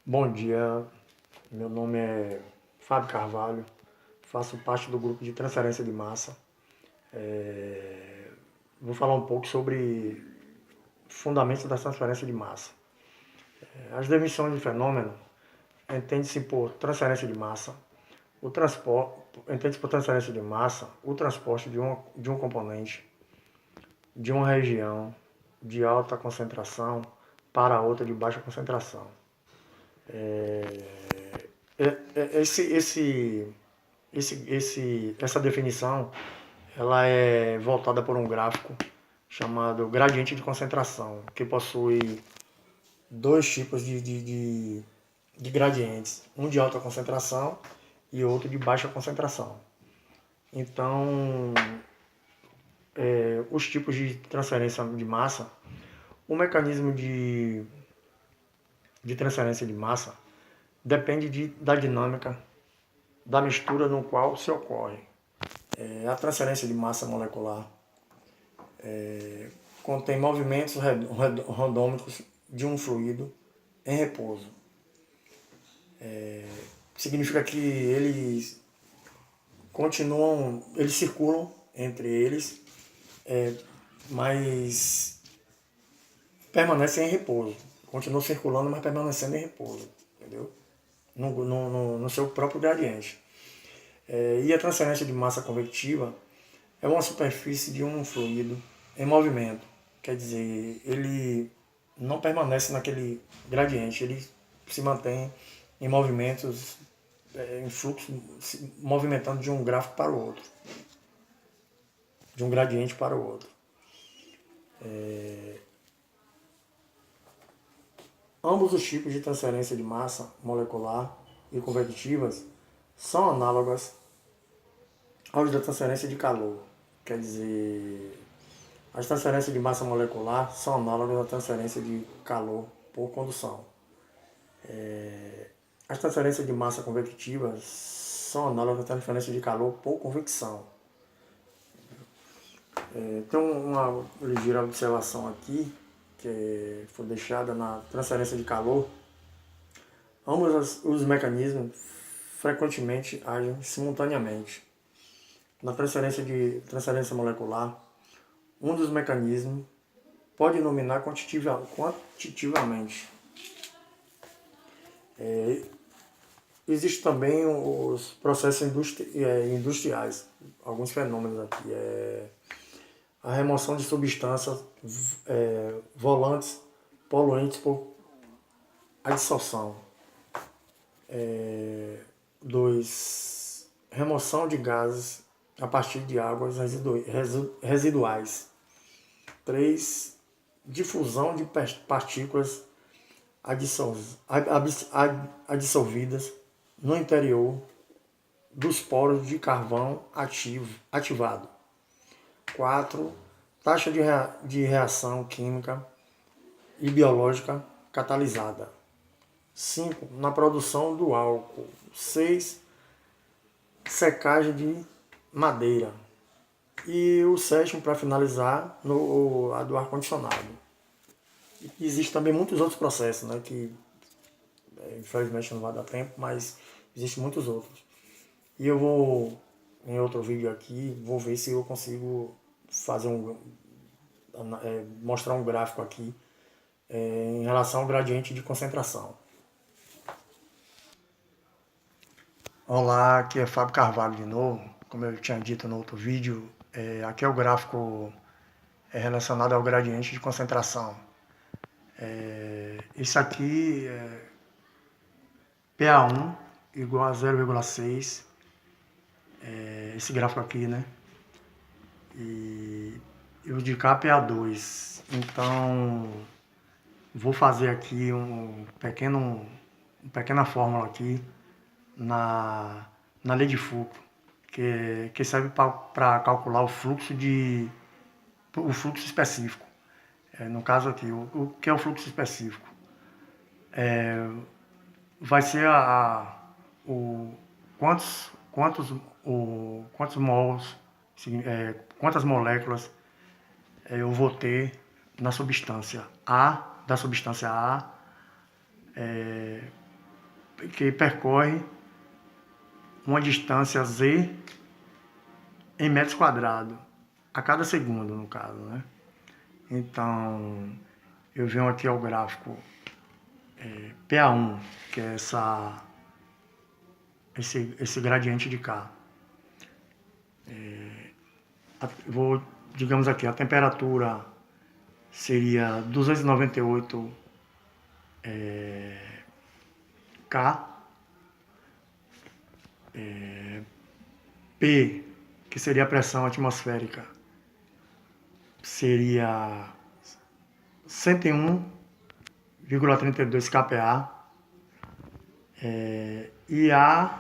Bom dia, meu nome é Fábio Carvalho, faço parte do grupo de transferência de massa. Vou falar um pouco sobre fundamentos da transferência de massa. As definições de fenômeno entende-se por transferência de massa, entende-se por transferência de massa o transporte de um componente de uma região de alta concentração para outra de baixa concentração. Essa definição ela é voltada por um gráfico chamado gradiente de concentração, que possui dois tipos de gradientes, um de alta concentração e outro de baixa concentração. Então, os tipos de transferência de massa, o mecanismo de transferência de massa depende da dinâmica da mistura no qual se ocorre. A transferência de massa molecular contém movimentos randômicos de um fluido em repouso. Significa que eles circulam entre eles, mas permanecem em repouso. Continuam circulando, mas permanecendo em repouso, entendeu? No seu próprio gradiente. E a transferência de massa convectiva é uma superfície de um fluido em movimento. Quer dizer, ele não permanece naquele gradiente, ele se mantém em movimentos, em fluxo, se movimentando de um gráfico para o outro, de um gradiente para o outro. Ambos os tipos de transferência de massa molecular e convectivas são análogas aos da transferência de calor. Quer dizer, as transferências de massa molecular são análogas à transferência de calor por condução. As transferências de massa convectiva são análogas à transferência de calor por convecção. Tem uma ligeira observação aqui, que foi deixada na transferência de calor. Ambos os mecanismos frequentemente agem simultaneamente. Na transferência molecular, um dos mecanismos pode dominar quantitativamente. Existem também os processos industriais, alguns fenômenos aqui. A remoção de substâncias volantes, poluentes por adsorção. 2. Remoção de gases a partir de águas residuais. 3. Difusão de partículas adsorvidas no interior dos poros de carvão ativado. 4. Taxa de reação química e biológica catalisada. 5. Na produção do álcool. 6. Secagem de madeira. E o 7, para finalizar, a do ar-condicionado. Existem também muitos outros processos, né, que infelizmente não vai dar tempo, mas existem muitos outros. E eu vou, em outro vídeo aqui, vou ver se eu consigo fazer mostrar um gráfico aqui em relação ao gradiente de concentração. Olá, aqui é Fábio Carvalho de novo. Como eu tinha dito no outro vídeo, aqui é o gráfico relacionado ao gradiente de concentração. Isso aqui é PA1 igual a 0,6, esse gráfico aqui, né? E o de cá PA2. Então, vou fazer aqui uma pequena fórmula aqui na lei de Foucault, que serve para calcular o fluxo específico. No caso aqui, o que é o fluxo específico? Vai ser quantos mols, quantas moléculas eu vou ter na substância A, da substância A, que percorre uma distância z em metros quadrados, a cada segundo, no caso, né? Então, eu venho aqui ao gráfico PA1, que é esse gradiente de K. Digamos aqui, a temperatura seria 298 K, P, que seria a pressão atmosférica, seria 101,32 kPa, e A,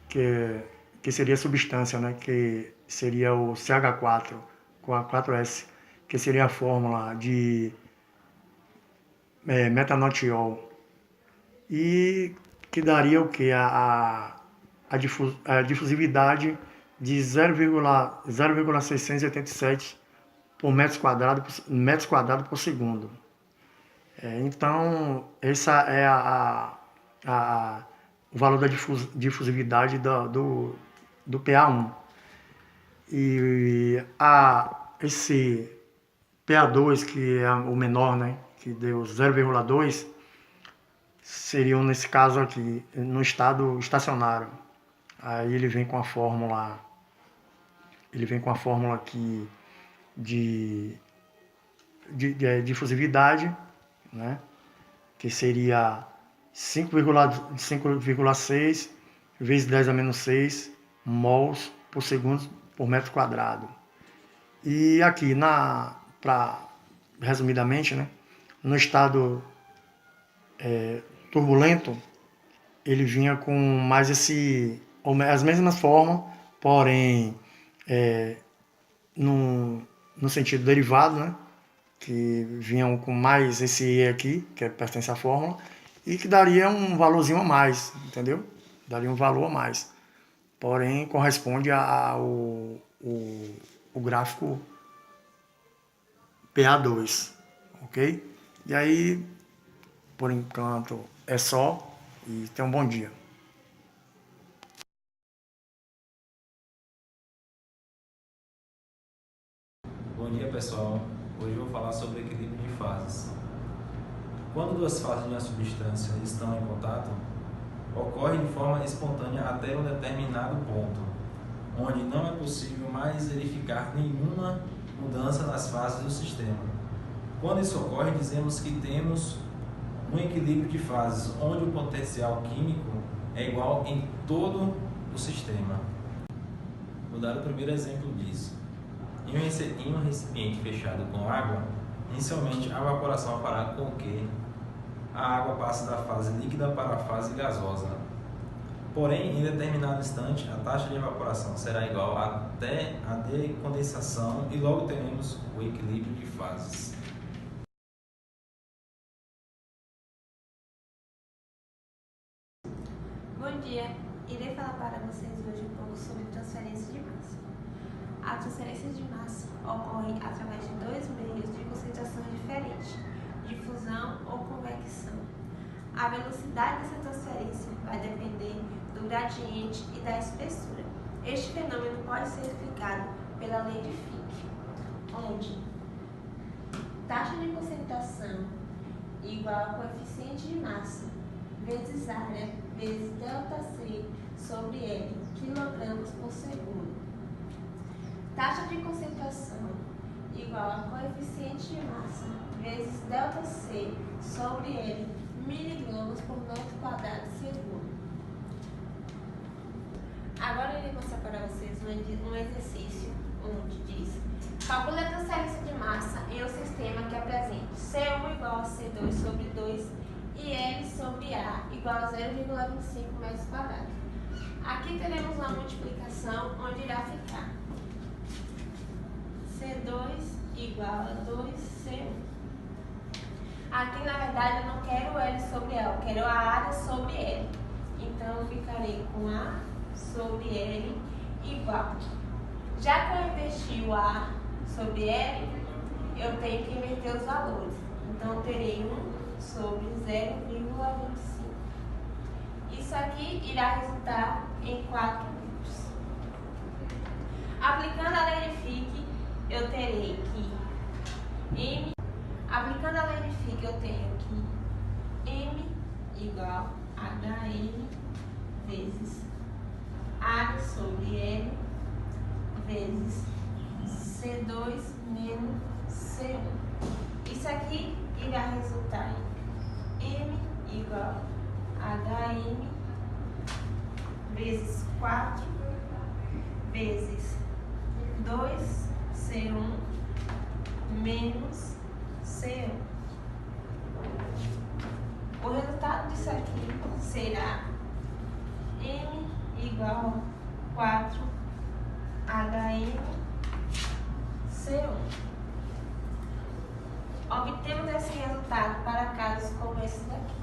que seria a substância, né, que seria o CH4 com a 4S, que seria a fórmula de metanotiol, e que daria o que? A difusividade de 0,687 por metros quadrados por segundo. Então, essa é o valor da difusividade do PA1. E esse PA2, que é o menor, né, que deu 0,2, seriam, nesse caso aqui, no estado estacionário. Aí ele vem com a fórmula aqui de difusividade, né, que seria 5,6 vezes 10 a menos 6 mols por segundo por metro quadrado. E aqui, resumidamente, né, no estado turbulento, ele vinha com mais as mesmas formas, porém no sentido derivado, né, que vinham com mais esse E aqui, que pertence à fórmula, e que daria um valorzinho a mais, entendeu? Daria um valor a mais. Porém, corresponde ao gráfico PA2, ok? E aí, por enquanto, é só, e tenha um bom dia. Bom dia, pessoal. Hoje eu vou falar sobre equilíbrio de fases. Quando duas fases de uma substância estão em contato, ocorre de forma espontânea até um determinado ponto, onde não é possível mais verificar nenhuma mudança nas fases do sistema. Quando isso ocorre, dizemos que temos um equilíbrio de fases, onde o potencial químico é igual em todo o sistema. Vou dar o primeiro exemplo disso. Em um recipiente fechado com água, inicialmente a evaporação fará com que a água passe da fase líquida para a fase gasosa. Porém, em determinado instante, a taxa de evaporação será igual até a decondensação e logo teremos o equilíbrio de fases. Bom dia! Irei falar para vocês hoje um pouco sobre transferência de massa. A transferência de massa ocorre através de dois meios de concentração diferentes, difusão ou convecção. A velocidade dessa transferência vai depender do gradiente e da espessura. Este fenômeno pode ser explicado pela lei de Fick, onde taxa de concentração igual a coeficiente de massa vezes área vezes ΔC sobre L, kg por segundo. Taxa de concentração igual a coeficiente de massa vezes ΔC sobre L, miligramas por metro quadrado segundo. Agora eu irei mostrar para vocês um exercício onde diz: calcule a transferência de massa em um sistema que apresente C1 igual a C2 sobre 2 e L sobre A igual a 0,25 metros quadrados. Aqui teremos uma multiplicação onde irá ficar C2 igual a 2C1. Aqui, na verdade, eu não quero L sobre A, eu quero a área sobre L. Então, eu ficarei com A sobre L igual. Já que eu inverti o A sobre L, eu tenho que inverter os valores. Então, eu terei 1 sobre 0,25. Isso aqui irá resultar em 4 metros. Aplicando a lei de Fick, eu terei que aplicando a lei de Fick, eu tenho que M igual a HM vezes A sobre L vezes C2 menos C1. Isso aqui irá resultar em M igual a HM vezes 4 vezes 2C1 menos C1. O resultado disso aqui será M igual a 4 HM C1. Obtemos esse resultado para casos como esse daqui.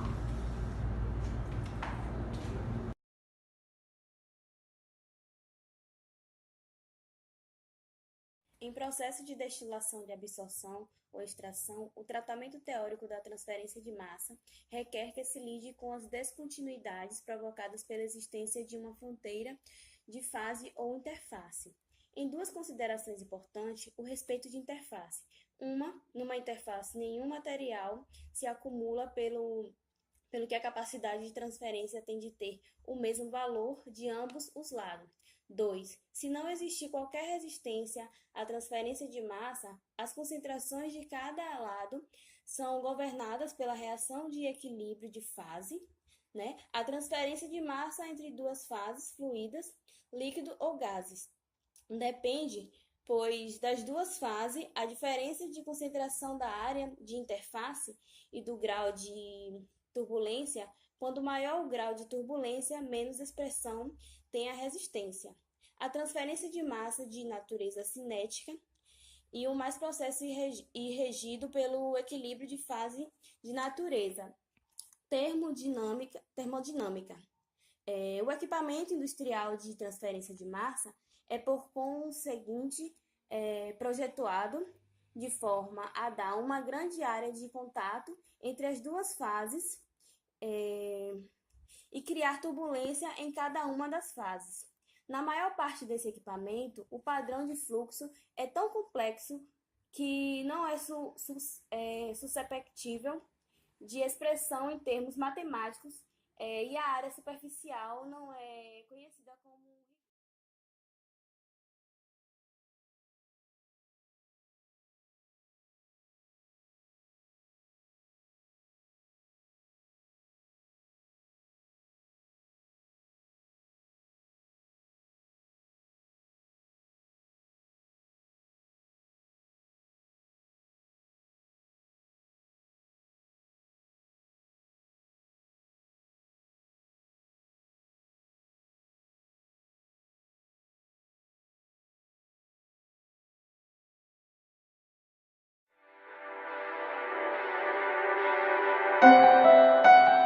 Em processo de destilação de absorção ou extração, o tratamento teórico da transferência de massa requer que se lide com as descontinuidades provocadas pela existência de uma fronteira de fase ou interface. Em duas considerações importantes, o respeito de interface. Numa interface, nenhum material se acumula pelo que a capacidade de transferência tem de ter o mesmo valor de ambos os lados. 2. Se não existir qualquer resistência à transferência de massa, as concentrações de cada lado são governadas pela reação de equilíbrio de fase, né? A transferência de massa entre duas fases fluidas, líquido ou gases. Depende, pois, das duas fases, a diferença de concentração da área de interface e do grau de turbulência. Quanto maior o grau de turbulência, menos expressão tem a resistência. A transferência de massa de natureza cinética e o mais processo regido pelo equilíbrio de fase de natureza termodinâmica. O equipamento industrial de transferência de massa é, por conseguinte, projetado de forma a dar uma grande área de contato entre as duas fases e criar turbulência em cada uma das fases. Na maior parte desse equipamento, o padrão de fluxo é tão complexo que não é susceptível de expressão em termos matemáticos e a área superficial não é conhecida.